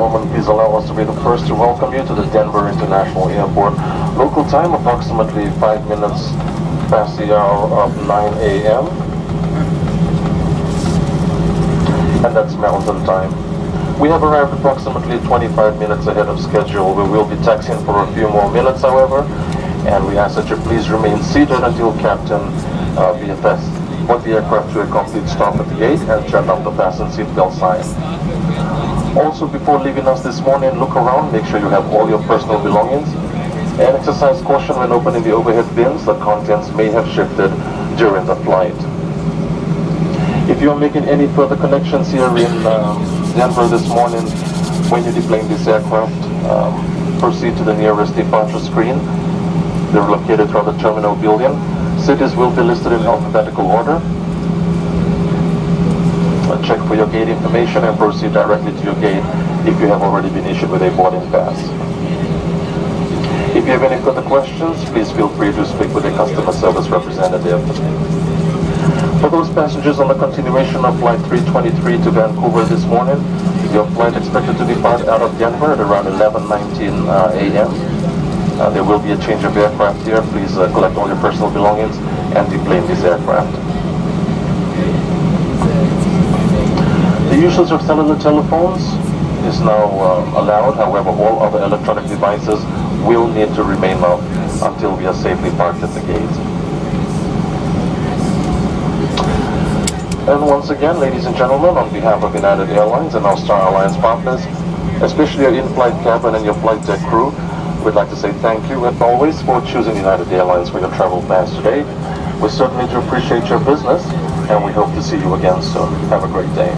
gentlemen, please allow us to be the first to welcome you to the Denver International Airport. Local time approximately 5 minutes past the hour of 9 a.m. And that's Mountain Time. We have arrived approximately 25 minutes ahead of schedule. We will be taxiing for a few more minutes, however, and we ask that you please remain seated until Captain VFS put the aircraft to a complete stop at the gate and shut off the fasten seatbelt sign. Also, before leaving us this morning, look around, make sure you have all your personal belongings, and exercise caution when opening the overhead bins. The contents may have shifted during the flight. If you are making any further connections here in Denver this morning, when you deplane this aircraft, proceed to the nearest departure screen. They're located throughout the terminal building. Cities will be listed in alphabetical order. Check for your gate information and proceed directly to your gate if you have already been issued with a boarding pass. If you have any further questions, please feel free to speak with a customer service representative. For those passengers on the continuation of Flight 323 to Vancouver this morning, your flight expected to depart out of Denver at around 11:19 a.m. There will be a change of aircraft here. Please collect all your personal belongings and deplane this aircraft. The usage of cellular telephones is now allowed. However, all other electronic devices will need to remain off until we are safely parked at the gate. And once again, ladies and gentlemen, on behalf of United Airlines and our Star Alliance partners, especially your in-flight cabin and your flight deck crew, we'd like to say thank you, as always, for choosing United Airlines for your travel plans today. We certainly do appreciate your business, and we hope to see you again soon. Have a great day.